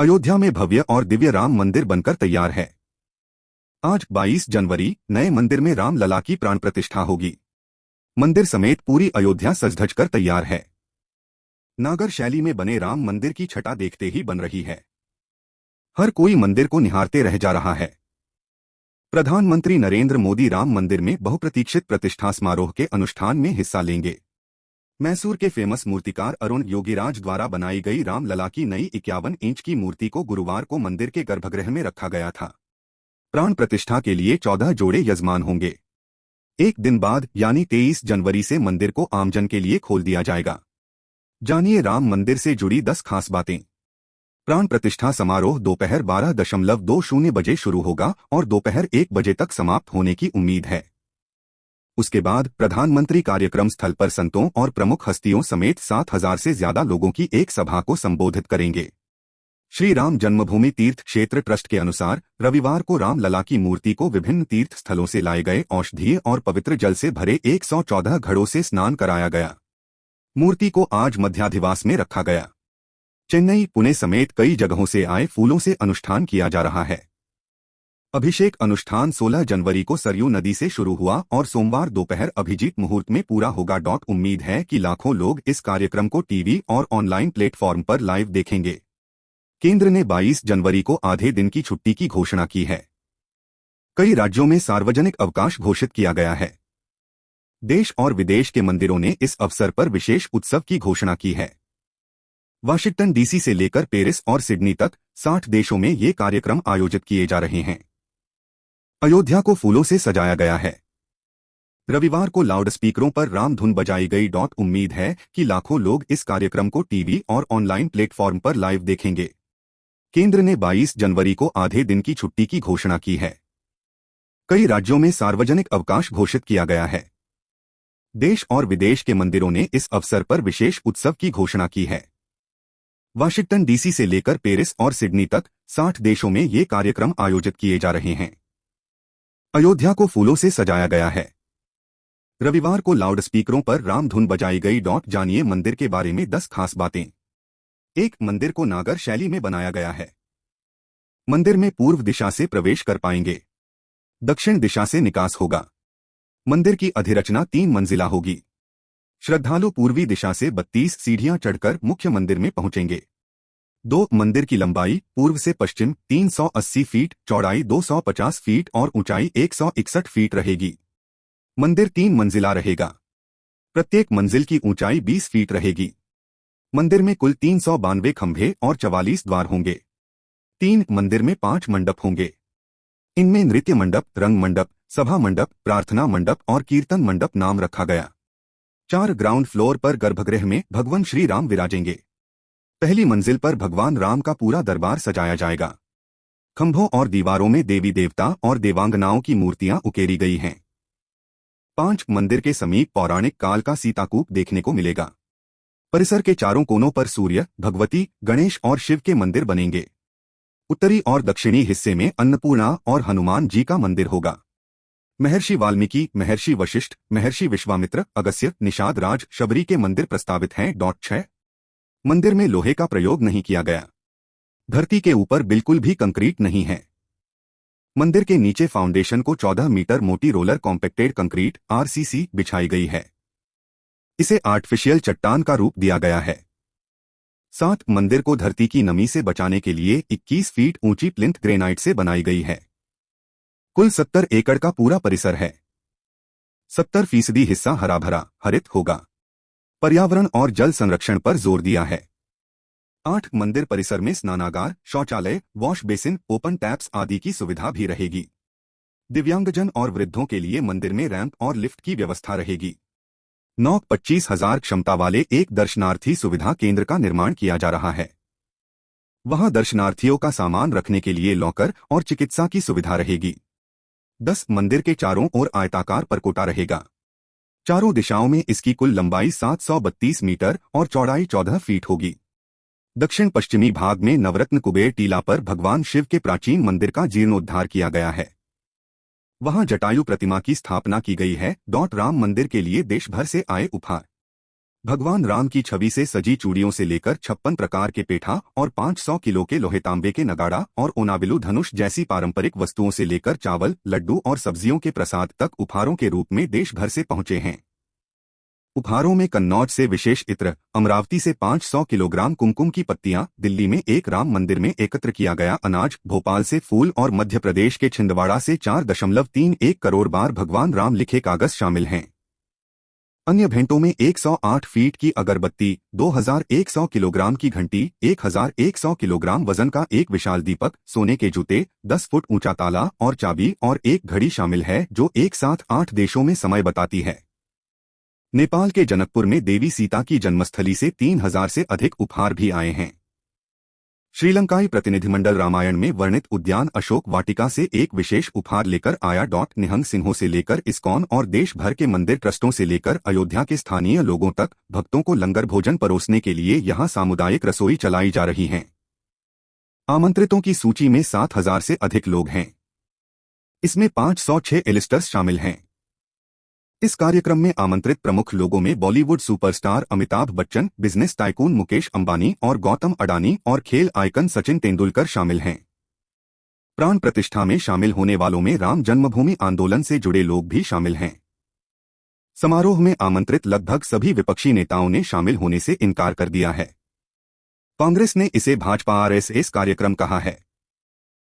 अयोध्या में भव्य और दिव्य राम मंदिर बनकर तैयार है। आज 22 जनवरी नए मंदिर में राम लला की प्राण प्रतिष्ठा होगी। मंदिर समेत पूरी अयोध्या सज-धज कर तैयार है। नागर शैली में बने राम मंदिर की छटा देखते ही बन रही है। हर कोई मंदिर को निहारते रह जा रहा है। प्रधानमंत्री नरेंद्र मोदी राम मंदिर में बहुप्रतीक्षित प्रतिष्ठा समारोह के अनुष्ठान में हिस्सा लेंगे। मैसूर के फेमस मूर्तिकार अरुण योगीराज द्वारा बनाई गई राम लला की नई 51 इंच की मूर्ति को गुरुवार को मंदिर के गर्भगृह में रखा गया था। प्राण प्रतिष्ठा के लिए 14 जोड़े यजमान होंगे। एक दिन बाद यानी 23 जनवरी से मंदिर को आमजन के लिए खोल दिया जाएगा। जानिए राम मंदिर से जुड़ी 10 खास बातें। प्राण प्रतिष्ठा समारोह दोपहर 12:20 बजे शुरू होगा और दोपहर 1 बजे तक समाप्त होने की उम्मीद है। उसके बाद प्रधानमंत्री कार्यक्रम स्थल पर संतों और प्रमुख हस्तियों समेत 7,000 से ज्यादा लोगों की एक सभा को संबोधित करेंगे। श्री राम जन्मभूमि तीर्थ क्षेत्र ट्रस्ट के अनुसार रविवार को राम लला की मूर्ति को विभिन्न तीर्थ स्थलों से लाए गए औषधीय और पवित्र जल से भरे 114 घड़ों से स्नान कराया गया। मूर्ति को आज मध्याधिवास में रखा गया। चेन्नई, पुणे समेत कई जगहों से आए फूलों से अनुष्ठान किया जा रहा है। अभिषेक अनुष्ठान 16 जनवरी को सरयू नदी से शुरू हुआ और सोमवार दोपहर अभिजीत मुहूर्त में पूरा होगा। उम्मीद है कि लाखों लोग इस कार्यक्रम को टीवी और ऑनलाइन प्लेटफॉर्म पर लाइव देखेंगे। केंद्र ने 22 जनवरी को आधे दिन की छुट्टी की घोषणा की है। कई राज्यों में सार्वजनिक अवकाश घोषित किया गया है। देश और विदेश के मंदिरों ने इस अवसर पर विशेष उत्सव की घोषणा की है। वाशिंगटन डीसी से लेकर पेरिस और सिडनी तक 60 देशों में ये कार्यक्रम आयोजित किए जा रहे हैं। अयोध्या को फूलों से सजाया गया है। रविवार को लाउडस्पीकरों पर राम धुन बजाई गई। उम्मीद है कि लाखों लोग इस कार्यक्रम को टीवी और ऑनलाइन प्लेटफॉर्म पर लाइव देखेंगे। केंद्र ने 22 जनवरी को आधे दिन की छुट्टी की घोषणा की है। कई राज्यों में सार्वजनिक अवकाश घोषित किया गया है। देश और विदेश के मंदिरों ने इस अवसर पर विशेष उत्सव की घोषणा की है। वाशिंगटन डीसी से लेकर पेरिस और सिडनी तक 60 देशों में ये कार्यक्रम आयोजित किए जा रहे हैं। अयोध्या को फूलों से सजाया गया है। रविवार को लाउडस्पीकरों पर राम धुन बजाई गई। जानिए मंदिर के बारे में 10 खास बातें। 1. मंदिर को नागर शैली में बनाया गया है। मंदिर में पूर्व दिशा से प्रवेश कर पाएंगे। दक्षिण दिशा से निकास होगा। मंदिर की अधिरचना 3 मंजिला होगी। श्रद्धालु पूर्वी दिशा से 32 सीढ़ियां चढ़कर मुख्य मंदिर में पहुंचेंगे। 2. मंदिर की लंबाई पूर्व से पश्चिम 380 फीट, चौड़ाई 250 फीट और ऊंचाई 161 फीट रहेगी। मंदिर 3 मंजिला रहेगा। प्रत्येक मंजिल की ऊंचाई 20 फीट रहेगी। मंदिर में कुल 392 खंभे और 44 द्वार होंगे। 3. मंदिर में 5 मंडप होंगे। इनमें नृत्य मंडप, रंग मंडप, सभा मंडप, प्रार्थना मंडप और कीर्तन मंडप नाम रखा गया। 4. ग्राउंड फ्लोर पर गर्भगृह में भगवान श्री राम विराजेंगे। पहली मंजिल पर भगवान राम का पूरा दरबार सजाया जाएगा। खंभों और दीवारों में देवी देवता और देवांगनाओं की मूर्तियां उकेरी गई हैं। 5. मंदिर के समीप पौराणिक काल का सीताकूप देखने को मिलेगा। परिसर के चारों कोनों पर सूर्य, भगवती, गणेश और शिव के मंदिर बनेंगे। उत्तरी और दक्षिणी हिस्से में अन्नपूर्णा और हनुमान जी का मंदिर होगा। महर्षि वाल्मीकि, महर्षि वशिष्ठ, महर्षि विश्वामित्र, अगस्त्य, निषाद राज, शबरी के मंदिर प्रस्तावित हैं। 6. मंदिर में लोहे का प्रयोग नहीं किया गया। धरती के ऊपर बिल्कुल भी कंक्रीट नहीं है। मंदिर के नीचे फाउंडेशन को 14 मीटर मोटी रोलर कॉम्पैक्टेड कंक्रीट (RCC) बिछाई गई है। इसे आर्टिफिशियल चट्टान का रूप दिया गया है। 7. मंदिर को धरती की नमी से बचाने के लिए 21 फीट ऊंची प्लिंथ ग्रेनाइट से बनाई गई है। कुल 70 एकड़ का पूरा परिसर है। 70% हिस्सा हरा भरा हरित होगा। पर्यावरण और जल संरक्षण पर जोर दिया है। 8. मंदिर परिसर में स्नानागार, शौचालय, वॉश बेसिन, ओपन टैप्स आदि की सुविधा भी रहेगी। दिव्यांगजन और वृद्धों के लिए मंदिर में रैंप और लिफ्ट की व्यवस्था रहेगी। 9. 25,000 क्षमता वाले एक दर्शनार्थी सुविधा केंद्र का निर्माण किया जा रहा है। वहां दर्शनार्थियों का सामान रखने के लिए लॉकर और चिकित्सा की सुविधा रहेगी। 10. मंदिर के चारों ओर आयताकार परकोटा रहेगा। चारों दिशाओं में इसकी कुल लंबाई 732 मीटर और चौड़ाई 14 फीट होगी। दक्षिण पश्चिमी भाग में नवरत्न कुबेर टीला पर भगवान शिव के प्राचीन मंदिर का जीर्णोद्धार किया गया है। वहां जटायु प्रतिमा की स्थापना की गई है। राम मंदिर के लिए देश भर से आए उपहार। भगवान राम की छवि से सजी चूड़ियों से लेकर 56 प्रकार के पेठा और 500 किलो के लोहे तांबे के नगाड़ा और ओनाबिलु धनुष जैसी पारंपरिक वस्तुओं से लेकर चावल, लड्डू और सब्जियों के प्रसाद तक उपहारों के रूप में देश भर से पहुंचे हैं। उपहारों में कन्नौज से विशेष इत्र, अमरावती से 500 किलोग्राम कुमकुम की पत्तियां, दिल्ली में एक राम मंदिर में एकत्र किया गया अनाज, भोपाल से फूल और मध्य प्रदेश के छिंदवाड़ा से 4.31 करोड़ बार भगवान राम लिखे कागज शामिल हैं। अन्य भेंटों में 108 फीट की अगरबत्ती, 2100 किलोग्राम की घंटी, 1100 किलोग्राम वजन का एक विशाल दीपक, सोने के जूते, 10 फुट ऊंचा ताला और चाबी और एक घड़ी शामिल है जो एक साथ 8 देशों में समय बताती है। नेपाल के जनकपुर में देवी सीता की जन्मस्थली से 3000 से अधिक उपहार भी आए हैं। श्रीलंकाई प्रतिनिधिमंडल रामायण में वर्णित उद्यान अशोक वाटिका से एक विशेष उपहार लेकर आया। निहंग सिंहों से लेकर इस्कॉन और देश भर के मंदिर ट्रस्टों से लेकर अयोध्या के स्थानीय लोगों तक भक्तों को लंगर भोजन परोसने के लिए यहां सामुदायिक रसोई चलाई जा रही हैं। आमंत्रितों की सूची में 7000 से अधिक लोग हैं। इसमें 506 एलिस्टर्स शामिल हैं। इस कार्यक्रम में आमंत्रित प्रमुख लोगों में Bollywood superstar Amitabh Bachchan, business tycoon Mukesh Ambani और गौतम अडानी और खेल आइकन सचिन तेंदुलकर शामिल हैं। प्राण प्रतिष्ठा में शामिल होने वालों में राम जन्मभूमि आंदोलन से जुड़े लोग भी शामिल हैं। समारोह में आमंत्रित लगभग सभी विपक्षी नेताओं ने शामिल होने से इनकार कर दिया है। कांग्रेस ने इसे भाजपा आरएसएस कार्यक्रम कहा है।